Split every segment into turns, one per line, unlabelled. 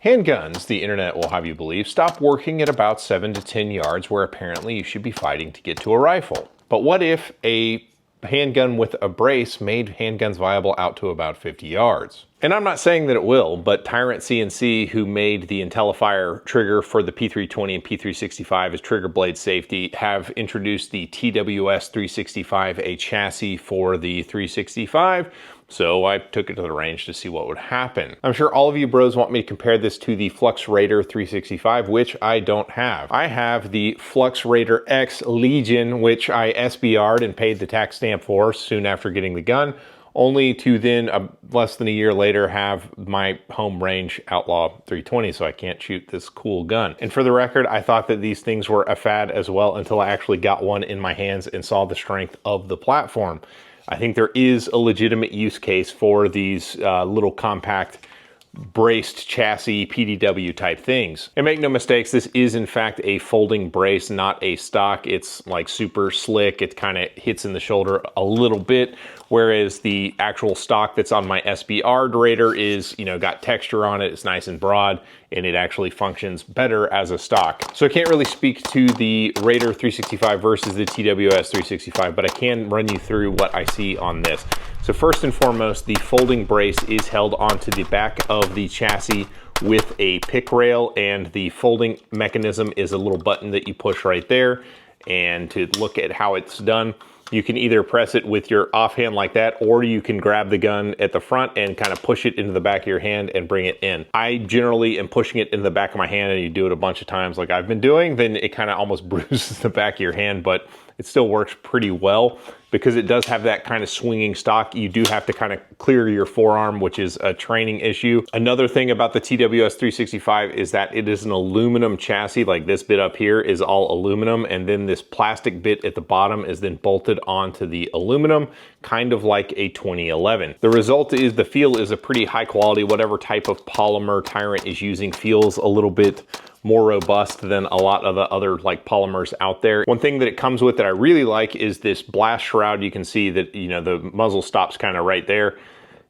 Handguns, the internet will have you believe, stop working at about 7 to 10 yards where apparently you should be fighting to get to a rifle. But what if a handgun with a brace made handguns viable out to about 50 yards? And I'm not saying that it will, but Tyrant CNC, who made the IntelliFire trigger for the P320 and P365 as trigger blade safety, have introduced the TWS365, a chassis for the 365. So I took it to the range to see what would happen. I'm sure all of you bros want me to compare this to the Flux Raider 365, which I don't have. I have the Flux Raider X Legion, which I SBR'd and paid the tax stamp for soon after getting the gun, only to then less than a year later have my home range Outlaw 320, so I can't shoot this cool gun. And for the record, I thought that these things were a fad as well until I actually got one in my hands and saw the strength of the platform. I think there is a legitimate use case for these little compact braced chassis PDW type things. And make no mistakes, this is in fact a folding brace, not a stock. It's like super slick. It kind of hits in the shoulder a little bit, whereas the actual stock that's on my SBR Raider is, you know, got texture on it. It's nice and broad, and it actually functions better as a stock. So I can't really speak to the Raider 365 versus the TWS 365, but I can run you through what I see on this. So first and foremost, the folding brace is held onto the back of the chassis with a pick rail, and the folding mechanism is a little button that you push right there. And to look at how it's done, you can either press it with your offhand like that, or you can grab the gun at the front and kind of push it into the back of your hand and bring it in. I generally am pushing it in the back of my hand, and you do it a bunch of times like I've been doing, then it kind of almost bruises the back of your hand, but it still works pretty well. Because it does have that kind of swinging stock, you do have to kind of clear your forearm, which is a training issue. Another thing about the TWS 365 is that it is an aluminum chassis. Like this bit up here is all aluminum, and then this plastic bit at the bottom is then bolted onto the aluminum, kind of like a 2011. The result is the feel is a pretty high quality. Whatever type of polymer Tyrant is using feels a little bit more robust than a lot of the other like polymers out there. One thing that it comes with that I really like is this blast shroud. You can see that, you know, the muzzle stops kind of right there,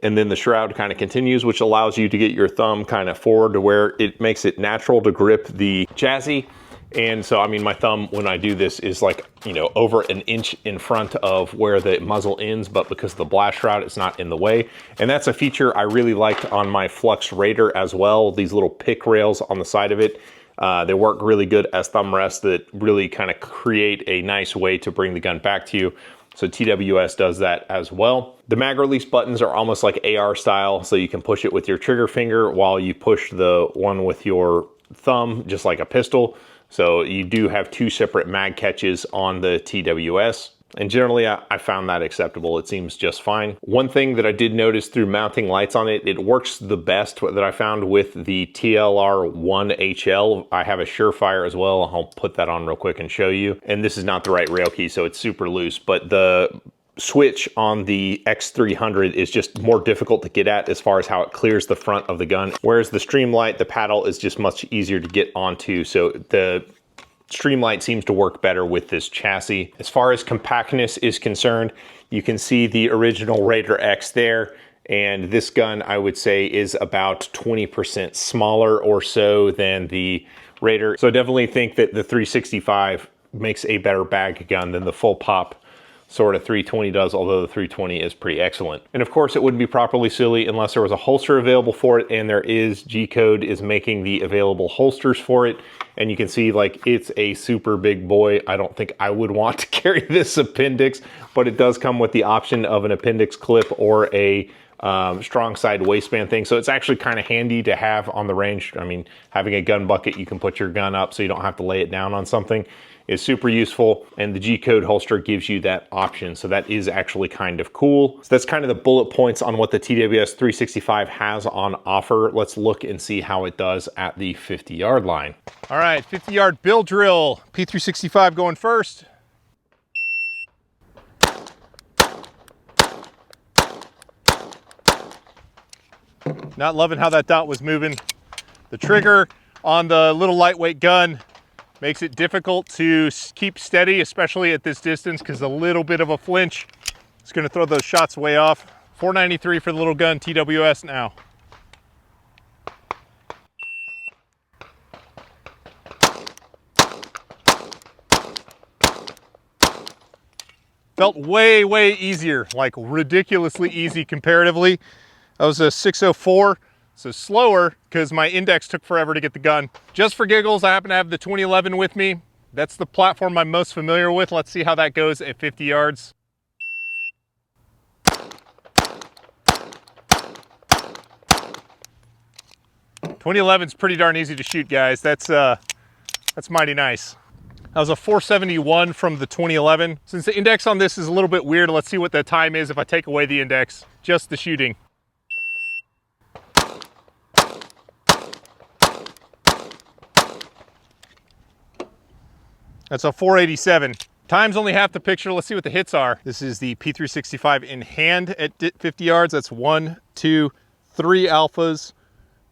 and then the shroud kind of continues, which allows you to get your thumb kind of forward to where it makes it natural to grip the chassis. And so, I mean, my thumb when I do this is like, you know, over an inch in front of where the muzzle ends, but because of the blast shroud, it's not in the way. And that's a feature I really liked on my Flux Raider as well. These little pick rails on the side of it, they work really good as thumb rests that really kind of create a nice way to bring the gun back to you. So TWS does that as well. The mag release buttons are almost like AR style, so you can push it with your trigger finger while you push the one with your thumb, just like a pistol. So you do have two separate mag catches on the TWS. And generally, I found that acceptable. It seems just fine. One thing that I did notice through mounting lights on it, it works the best that I found with the TLR1HL. I have a Surefire as well. I'll put that on real quick and show you. And this is not the right rail key, so it's super loose. But the switch on the X300 is just more difficult to get at as far as how it clears the front of the gun. Whereas the Streamlight, the paddle is just much easier to get onto. So the Streamlight seems to work better with this chassis. As far as compactness is concerned, you can see the original Raider X there, and this gun I would say is about 20% smaller or so than the Raider. So I definitely think that the 365 makes a better bag gun than the full pop sort of 320 does, although the 320 is pretty excellent. And of course, it wouldn't be properly silly unless there was a holster available for it, and there is. G-Code is making the available holsters for it, and you can see like it's a super big boy. I don't think I would want to carry this appendix, but it does come with the option of an appendix clip or a strong side waistband thing. So it's actually kind of handy to have on the range. I mean, having a gun bucket, you can put your gun up so you don't have to lay it down on something, is super useful, and the G-Code holster gives you that option, so that is actually kind of cool. So that's kind of the bullet points on what the TWS 365 has on offer. Let's look and see how it does at the 50-yard line.
All right, 50-yard bill drill. P365 going first. Not loving how that dot was moving. The trigger on the little lightweight gun makes it difficult to keep steady, especially at this distance, because a little bit of a flinch is going to throw those shots way off. 493 for the little gun, TWS now. Felt way, way easier, like ridiculously easy comparatively. That was a 604, so slower because my index took forever to get the gun. Just for giggles, I happen to have the 2011 with me. That's the platform I'm most familiar with. Let's see how that goes at 50 yards. .2011 is pretty darn easy to shoot, guys. That's mighty nice. That was a 471 from the 2011. Since the index on this is a little bit weird, let's see what the time is if I take away the index, just the shooting. That's a 487. Time's only half the picture. Let's see what the hits are. This is the P365 in hand at 50 yards. That's 1, 2, 3 alphas,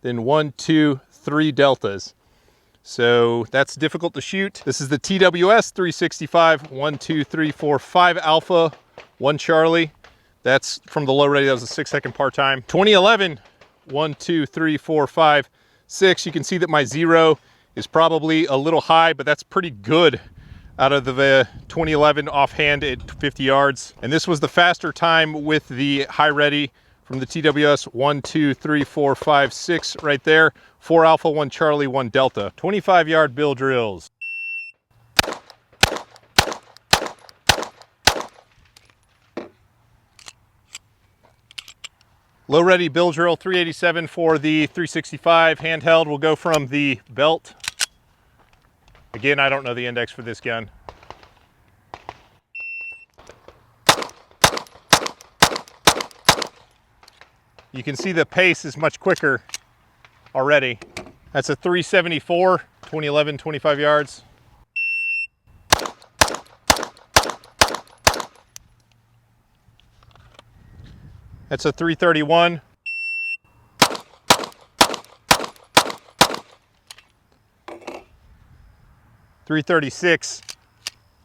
then 1, 2, 3 deltas. So that's difficult to shoot. This is the TWS365, 1, 2, 3, 4, 5 alpha, 1 Charlie. That's from the low ready. That was a 6-second par time. 2011, 1, 2, 3, 4, 5, 6. You can see that my 0 is probably a little high, but that's pretty good out of the 2011 offhand at 50 yards. And this was the faster time with the high ready from the TWS. 1, 2, 3, 4, 5, 6 right there. 4 alpha, 1 Charlie, 1 delta. 25-yard bill drills. Low ready bill drill, 387 for the 365 handheld. We'll go from the belt. Again, I don't know the index for this gun. You can see the pace is much quicker already. That's a 374, 2011, 25 yards. That's a 331. .336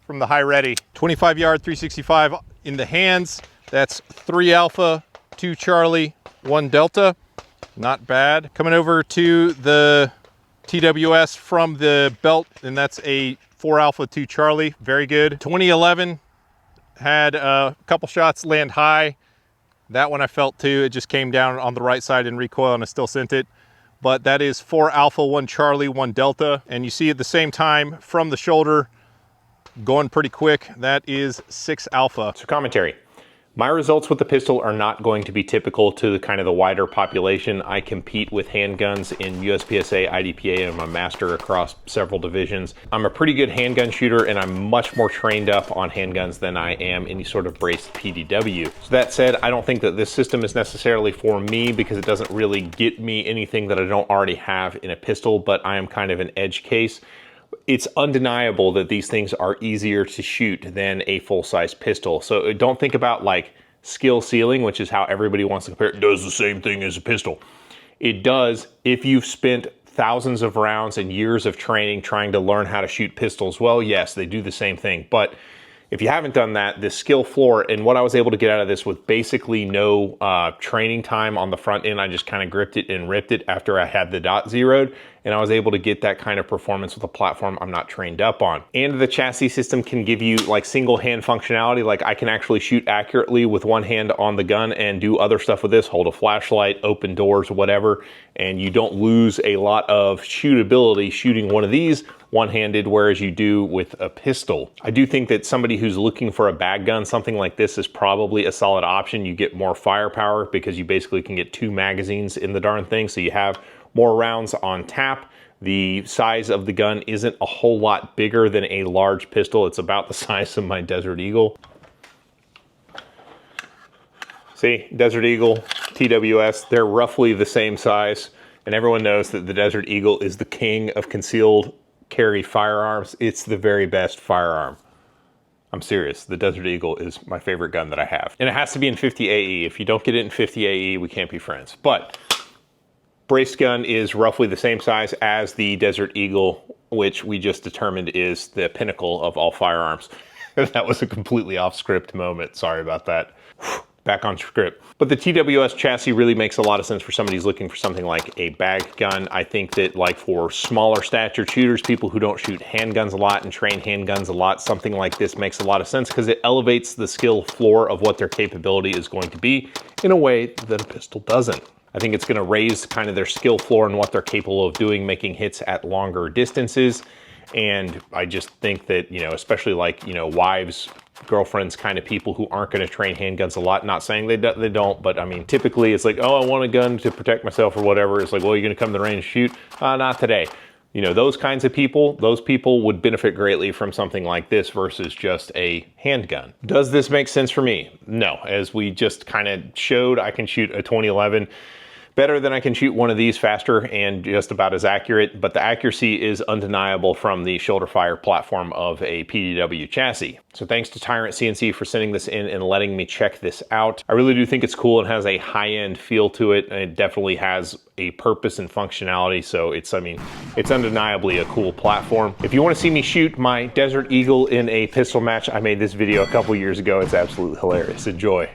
from the high ready. 25-yard 365 in the hands. That's 3 alpha, 2 Charlie, 1 delta. Not bad. Coming over to the TWS from the belt, and that's a 4 alpha, 2 Charlie. Very good. 2011 had a couple shots land high. That one I felt too. It just came down on the right side in recoil and I still sent it. But that is 4 alpha, 1 Charlie, 1 delta. And you see at the same time from the shoulder, going pretty quick, that is 6 alpha.
So commentary. My results with the pistol are not going to be typical to the kind of the wider population. I compete with handguns in USPSA, IDPA, and I'm a master across several divisions. I'm a pretty good handgun shooter, and I'm much more trained up on handguns than I am any sort of braced PDW. So that said, I don't think that this system is necessarily for me because it doesn't really get me anything that I don't already have in a pistol, but I am kind of an edge case. It's undeniable that these things are easier to shoot than a full-size pistol. So don't think about like skill ceiling, which is how everybody wants to compare it. It does the same thing as a pistol. It does if you've spent thousands of rounds and years of training trying to learn how to shoot pistols. Well, yes, they do the same thing. But if you haven't done that, this skill floor and what I was able to get out of this with basically no training time on the front end, I just kind of gripped it and ripped it after I had the dot zeroed. And I was able to get that kind of performance with a platform I'm not trained up on. And the chassis system can give you like single hand functionality. Like I can actually shoot accurately with one hand on the gun and do other stuff with this, hold a flashlight, open doors, whatever. And you don't lose a lot of shootability shooting one of these one-handed, whereas you do with a pistol. I do think that somebody who's looking for a bag gun, something like this is probably a solid option. You get more firepower because you basically can get 2 magazines in the darn thing. So you have more rounds on tap. The size of the gun isn't a whole lot bigger than a large pistol. It's about the size of my Desert Eagle. See, Desert Eagle, TWS, they're roughly the same size. And everyone knows that the Desert Eagle is the king of concealed carry firearms. It's the very best firearm. I'm serious. The Desert Eagle is my favorite gun that I have. And it has to be in 50 AE. If you don't get it in 50 AE, we can't be friends. But braced gun is roughly the same size as the Desert Eagle, which we just determined is the pinnacle of all firearms. That was a completely off script moment. Sorry about that. back on script. But the TWS chassis really makes a lot of sense for somebody who's looking for something like a bag gun. I think that like for smaller stature shooters, people who don't shoot handguns a lot and train handguns a lot, something like this makes a lot of sense because it elevates the skill floor of what their capability is going to be in a way that a pistol doesn't. I think it's going to raise kind of their skill floor and what they're capable of doing, making hits at longer distances. And I just think that, you know, especially like, you know, wives, girlfriends, kind of people who aren't going to train handguns a lot, not saying they don't, but I mean, typically it's like, oh, I want a gun to protect myself or whatever. It's like, well, you're going to come to the range and shoot? Not today. You know, those kinds of people, those people would benefit greatly from something like this versus just a handgun. Does this make sense for me? No. As we just kind of showed, I can shoot a 2011 better than I can shoot one of these, faster and just about as accurate, but the accuracy is undeniable from the shoulder fire platform of a PDW chassis. So thanks to Tyrant CNC for sending this in and letting me check this out. I really do think it's cool. It has a high-end feel to it, and it definitely has a purpose and functionality. So it's, I mean, it's undeniably a cool platform. If you want to see me shoot my Desert Eagle in a pistol match, I made this video a couple years ago. It's absolutely hilarious. Enjoy.